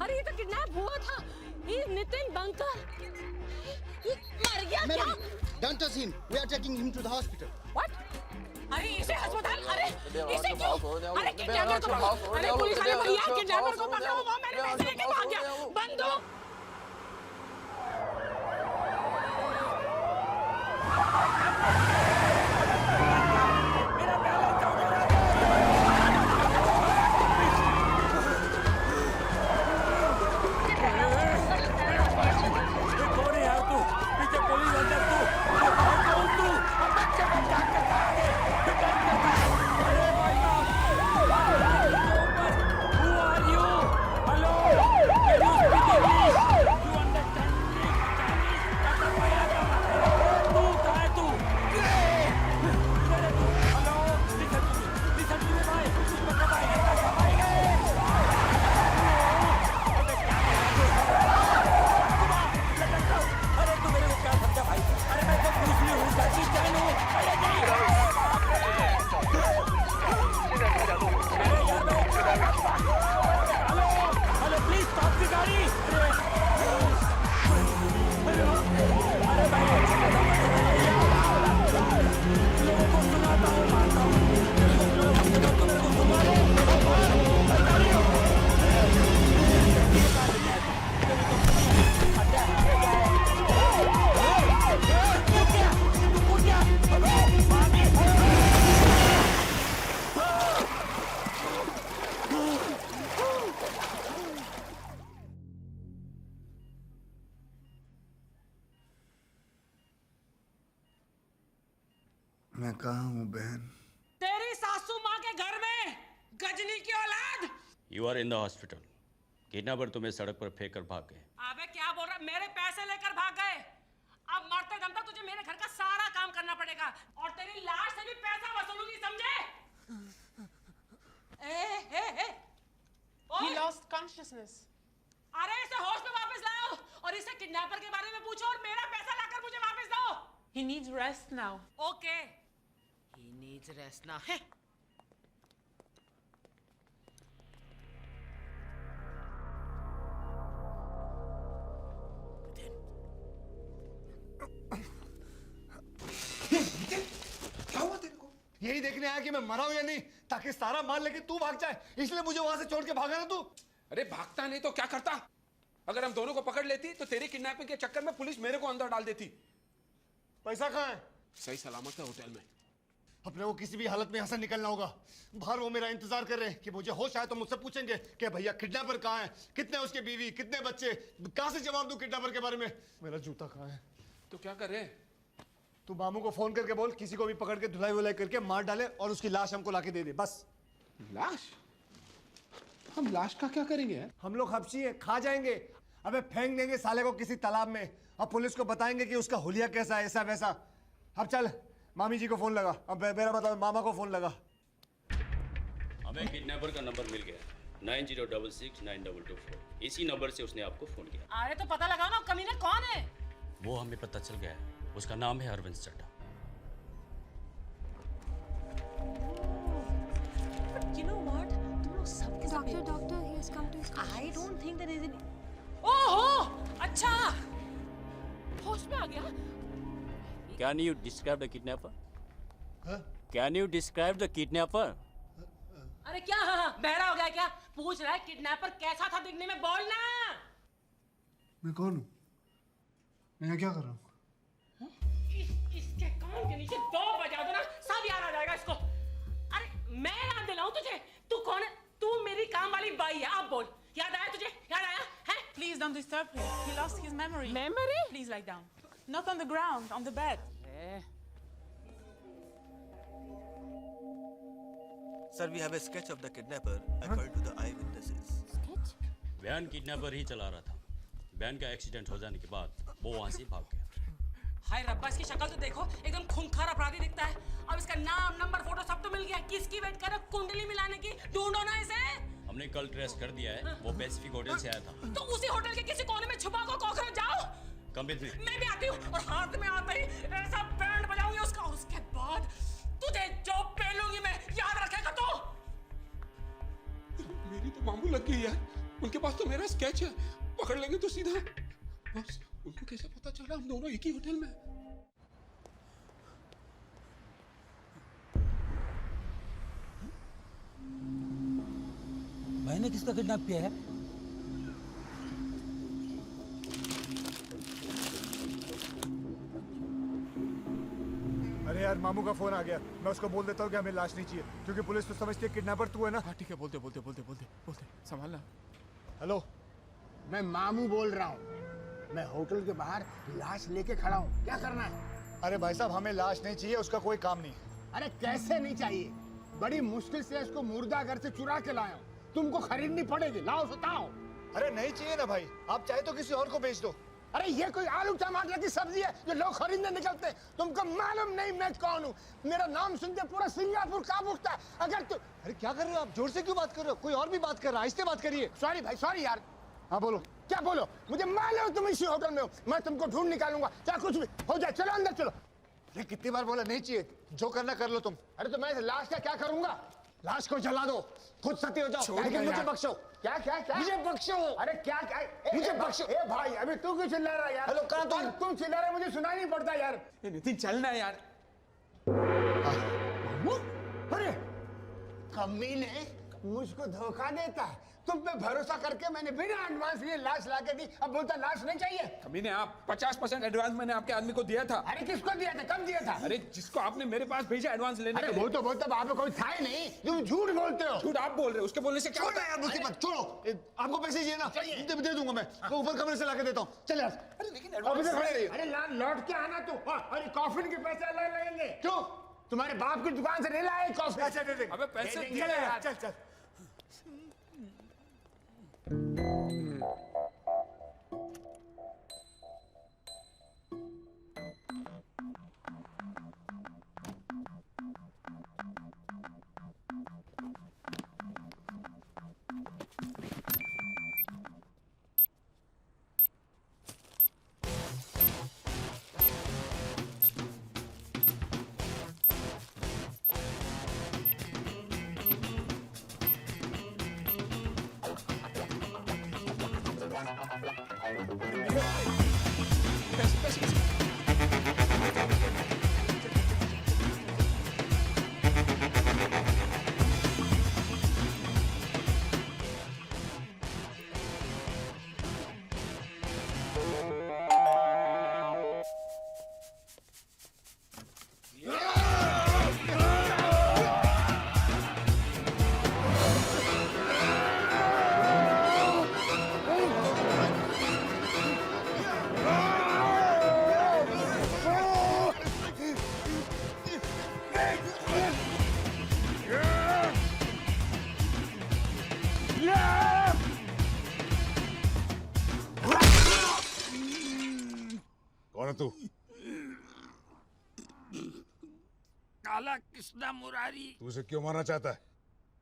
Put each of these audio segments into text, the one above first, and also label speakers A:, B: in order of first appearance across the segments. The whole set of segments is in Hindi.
A: अरे ये तो किडनैप हुआ था। ये नितिन बंकर ये मर गया क्या?
B: Don't touch him. We are taking him to the hospital.
A: What? अरे इसे अस्पताल, अरे इसे क्यों? अरे किडनैपर को पकड़ो, अरे पुलिस वाले भैया किडनैपर को पकड़ो, वो मेरे पैसे लेके भाग गया। बंदूक
B: मैं कहाँ हूँ बहन?
A: तेरी सासू माँ के घर में, गजनी की औलाद।
C: You are in the hospital. Kidnapper तुम्हें सड़क पर फेंक कर भाग गए।
A: अबे क्या बोल रहा? मेरे पैसे लेकर भाग गए। अब मरते दम तक तुझे मेरे घर का सारा काम करना पड़ेगा और तेरी लाश से भी पैसा वसूलूंगी, समझे?
D: He lost consciousness.
A: अरे इसे होश में वापस लाओ और इसे किडनैपर के बारे में पूछो और मेरा पैसा लाकर मुझे वापस दो।
D: He needs rest now.
A: Okay. He needs rest now. Hey.
B: क्या हुआ तेरे को? यही देखने आया कि मैं मरा हूं या नहीं, ताकि सारा माल लेके तू भाग जाए, इसलिए मुझे वहां से छोड़ के भागा ना तू।
E: अरे भागता नहीं तो क्या करता? अगर हम दोनों को पकड़ लेती तो तेरी किडनैपिंग के चक्कर में पुलिस मेरे को अंदर डाल देती।
B: पैसा कहाँ है?
E: सही सलामत है होटल में।
B: अपने को किसी भी हालत में यहाँ से निकलना होगा। बाहर वो मेरा इंतजार कर रहे हैं कि मुझे होश आए तो मुझसे पूछेंगे कि भैया किडनैपर कहाँ है, कितने उसके बीवी, कितने बच्चे। कहाँ से जवाब दूं किडनैपर के बारे में? मेरा जूता कहाँ है?
E: तो क्या कर रहे?
B: तू मामू को फोन करके बोल किसी को भी पकड़ के धुलाई वुलाई करके मार डाले और उसकी लाश हमको लाके दे दे, बस।
E: लाश? हम लाश का क्या करेंगे?
B: हम लोग हबशी है, खा जाएंगे। अबे फेंक देंगे साले को किसी तालाब में और पुलिस को बताएंगे कि उसका हुलिया कैसा है, ऐसा वैसा। अब चल मामी जी को फोन लगा। अब मेरा बताओ, मामा को फोन लगा।
C: हमें किडनैपर का नंबर मिल गया 90669224। इसी नंबर से उसने आपको फोन किया।
A: अरे तो पता लगाओ ना कमीना कौन है।
C: वो हमें पता चल गया है, उसका नाम है Arvind Chadha.
A: You know what? तुम लोग सब के सब
F: Doctor, he has come to his
A: I don't think there is any. ओहो, अच्छा, होश में आ गया।
C: Can you describe the kidnapper?
B: हाँ?
C: Can you describe the kidnapper?
A: अरे क्या बहरा हो गया क्या? पूछ रहा है किडनैपर कैसा था दिखने में, बोलना।
B: मैं कौन हूँ? मैं यहाँ क्या कर रहा हूँ?
A: इसके कान के नीचे 2 बजा दो ना, सब याद आ जाएगा इसको। अरे मैं याद दिलाऊं तुझे? तू कौन है? तू मेरी काम वाली बाई है। अब बोल, याद आया तुझे? याद आया है?
D: Please don't disturb him. He lost his memory.
A: Memory?
D: Please lie down. Not on the ground, on the bed.
F: Sir, we have a sketch of the kidnapper according to the eyewitnesses.
C: Van kidnapper ही चला रहा था। वैन का एक्सीडेंट हो जाने के बाद वो वहां से भाग गया।
A: हाय रब्बा, इसकी शक्ल तो देखो, एकदम खूंखार अपराधी दिखता है। अब इसका नाम, नंबर, फोटो सब तो मिल गया। किसकी वेट कर रहे हो? कुंडली मिलाने की? ढूंढो ना इसे।
C: हमने कल ट्रेस कर दिया है, वो पैसिफिक होटल से आया था।
A: तो उसी होटल के किसी कोने में छुपा को कॉकरोच जाओ।
C: Come with me.
A: मैं भी आती हूँ और हाथ में आते ही ऐसा बैंड बजाऊंगी उसका, और उसके बाद तुझे जो पेलूंगी मैं, याद रखेगा तू।
E: मेरी तो मामू लग गई यार, उनके पास तो मेरा स्केच है, पकड़ लेंगे तो सीधा। बस उनको कैसे पता चला हम दोनों एक ही होटल में?
G: मैंने किसका किडनैप किया है?
B: अरे यार, मामू का फोन आ गया। मैं उसको बोल देता हूँ कि हमें लाश नहीं चाहिए, क्योंकि पुलिस तो समझती है किडनैपर तू है ना।
E: हाँ ठीक है, बोलते संभालना।
B: हेलो,
H: मैं मामू बोल रहा हूँ। मैं होटल के बाहर लाश लेके खड़ा हूँ, क्या करना है?
B: अरे भाई साहब, हमें लाश नहीं चाहिए, उसका कोई काम नहीं है।
H: अरे कैसे नहीं चाहिए? बड़ी मुश्किल से इसको मुर्दा घर से चुरा के लाया हूँ, तुमको खरीदनी पड़ेगी। लाओ बताओ।
B: अरे नहीं चाहिए ना भाई, आप चाहे तो किसी और को बेच दो।
H: अरे ये कोई आलू टमाटर की सब्जी है जो लोग खरीदने निकलते हैं? तुमको मालूम नहीं मैं कौन हूँ? मेरा नाम सुनते पूरा सिंगापुर कांप उठता है। अगर तू...
B: अरे क्या कर रहे हो आप? जोर से क्यों बात कर रहे हो? कोई और भी बात कर रहा है, आहिस्ते बात करिए।
H: सॉरी भाई, सॉरी यार।
B: हाँ बोलो।
H: क्या बोलो? मुझे मालूम तुम इसी होटल में हो, मैं तुमको ढूंढ निकालूंगा, चाहे कुछ भी हो जाए। चलो अंदर चलो।
B: ये कितनी बार बोला नहीं चाहिए, जो करना कर लो तुम।
H: अरे तो मैं लाश का क्या करूंगा?
B: लाश को जला दो, खुद सती हो जाओ, लेकिन मुझे बख्शो।
H: क्या क्या क्या?
B: मुझे बख्शो।
H: अरे क्या क्या?
B: मुझे बख्शो।
H: ए भाई, अभी तू क्यों चिल्ला रहा है यार?
B: हेलो, कहाँ तुम?
H: तुम चिल्ला रहे, मुझे सुनाई नहीं पड़ता यार।
E: नितिन चलना है यार।
H: अरे कमीने मुझको धोखा देता है। तुम पे भरोसा करके मैंने बिना एडवांस लिए लाश ला के दी, अब बोलता लाश नहीं चाहिए।
E: कमीने, आप 50% एडवांस मैंने आपके आदमी को दिया था।
H: अरे किसको दिया था? कब दिया था?
E: अरे जिसको आपने मेरे पास भेजा एडवांस लेने
H: अरे
E: के लिए।
H: वो तो बोलता वहां पे कोई था ही नहीं, तुम झूठ बोलते हो।
E: झूठ आप बोल रहे हो, उसके बोलने से क्या
B: छोड़ो यार मुझे मत, छोड़ो। आपको पैसे चाहिए ना? दे दूंगा मैं, ऊपर कमरे से लाके देता हूँ। चल यार।
E: अरे लेकिन
B: अब इधर खड़े रहिए।
H: अरे लौट के आना तू। अरे कॉफिन के पैसे अलग लगेंगे। क्यों? तुम्हारे बाप की दुकान से नहीं लाए कॉफी?
B: अच्छा दे देंगे।
E: अबे पैसे
H: दे देंगे
E: दिए यार।
B: चल चल। कौन है तू?
H: काला कृष्णा मुरारी।
B: तू उसे क्यों मारना चाहता है?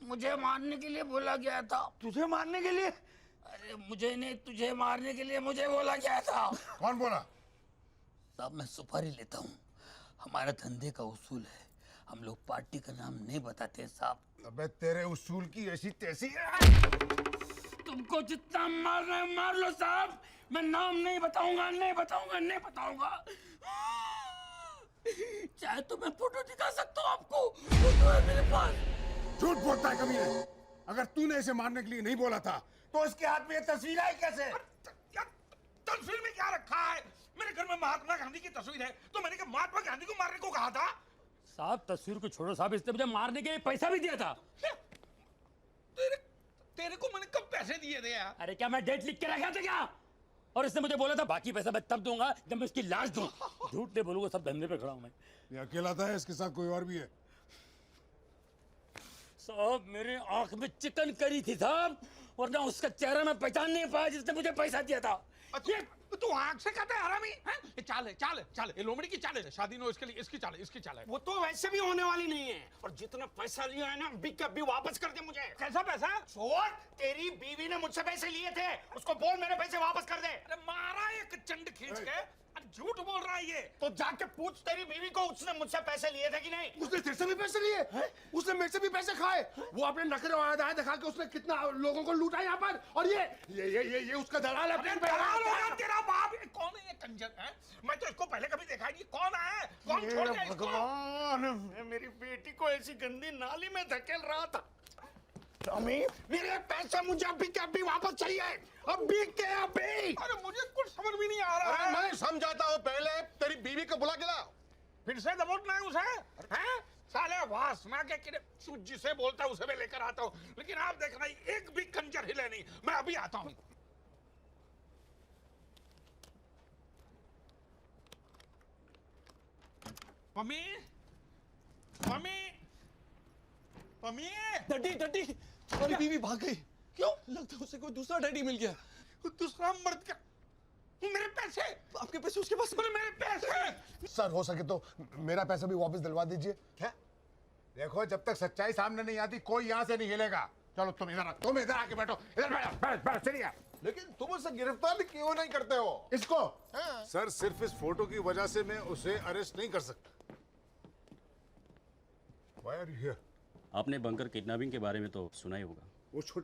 H: मुझे मारने के लिए बोला गया था।
B: तुझे मारने के लिए?
H: अरे मुझे नहीं, तुझे मारने के लिए मुझे बोला गया था।
B: कौन बोला?
G: साहब मैं सुपारी लेता हूँ, हमारा धंधे का उसूल है, हम लोग पार्टी का नाम नहीं बताते साहब।
B: अबे तेरे उसूल की ऐसी तैसी।
H: तुमको जितना मारना है मार लो साहब, मैं नाम नहीं बताऊंगा, नहीं बताऊंगा, नहीं बताऊंगा।
G: चाहे तो मैं फोटो दिखा सकता हूँ आपको, फोटो है मेरे पास।
H: झूठ बोलता है कमीने। अगर तूने इसे मारने के लिए नहीं बोला था तो इसके हाथ में ये तस्वीर आई कैसे?
E: यार तस्वीर में क्या रखा है? मेरे घर में महात्मा गांधी की तस्वीर है, तो मैंने क्या महात्मा गांधी को मारने को कहा था?
C: साहब तस्वीर को छोड़ो साहब, इसने मुझे मारने के लिए पैसा भी दिया था।
E: तेरे को मैंने कब पैसे दिए थे यार?
C: अरे क्या मैं डेट लिख के रखा था क्या? और इसने मुझे बोला था बाकी पैसा मैं तब दूंगा जब मैं उसकी लाश दूं। झूठ नहीं बोलूंगा, सब धंधे पे खड़ा हूं मैं।
H: ये अकेला था, इसके साथ कोई और भी है?
C: साहब मेरे आंख में चिकन करी थी साहब, वरना उसका चेहरा मैं पहचान नहीं पाया जिसने मुझे पैसा दिया था।
E: तू आंख से कहता है हरामी हैं? ये चाल है, चाल है, चाल है, ये लोमड़ी की चाल है। शादी न हो इसके लिए इसकी चाल है, इसकी चाल है।
I: वो तो वैसे भी होने वाली नहीं है, और जितना पैसा लिया है ना बिग का भी वापस कर दे मुझे।
E: कैसा पैसा?
I: छोड़, तेरी बीवी ने मुझसे पैसे लिए थे, उसको बोल मेरे पैसे वापस कर दे।
E: अरे मारा एक चंड खींच के। अरे झूठ बोल रहा है ये।
I: तो जाके पूछ तेरी बीवी को उसने मुझसे पैसे लिए थे कि नहीं।
H: उसने तेरे से भी पैसे लिए? उसने मेरे से भी पैसे खाए? वो अपने नखरे और अदाएं दिखा के उसने कितना लोगों को लूटा यहाँ पर, और ये उसका दलाल है।
E: अरे दलाल होगा तेरा बाप। ये कौन है ये कंजर है? मैं तो इसको पहले कभी देखा ही नहीं। कौन है? कौन छोड़ गया इसको?
I: भगवान, मैं मेरी बेटी को ऐसी गंदी नाली में धकेल रहा था। स्वामी, मेरे पैसे मुझे अभी के अभी वापस चाहिए, अभी के अभी।
E: अरे मुझे कुछ समझ भी नहीं आ रहा है।
B: मैं समझाता हूँ, पहले तेरी बीवी को बुला के ला।
E: फिर से दबोचना है उसे? हैं? साले वासना के किरे तू जिसे बोलता है उसे मैं लेकर आता हूँ, लेकिन आप देख रहे हैं एक भी कंजर हिले नहीं। मैं अभी आता हूँ। Mummy, mummy, mummy.
F: Daddy daddy, तुम्हारी बीवी भाग गई।
E: क्यों?
F: लगता है उसे कोई दूसरा डैडी मिल गया।
E: दूसरा मर्द का? मेरे पैसे?
F: आपके पैसे उसके पास?
E: मेरे पैसे?
H: सर, हो सके तो मेरा पैसा भी वापस दिलवा दीजिए। क्या? देखो, जब तक सच्चाई सामने नहीं आती कोई यहाँ से नहीं हिलेगा। चलो तुम इधर आके बैठो। इधर बैठो, चलिए।
B: लेकिन तुम उसे गिरफ्तार क्यों नहीं करते हो?
H: इसको?
B: सर, सिर्फ इस फोटो की वजह से मैं उसे अरेस्ट नहीं कर सकता। Why are you here?
C: आपने बंकर किडनैपिंग के बारे में तो सुना ही होगा।
B: वो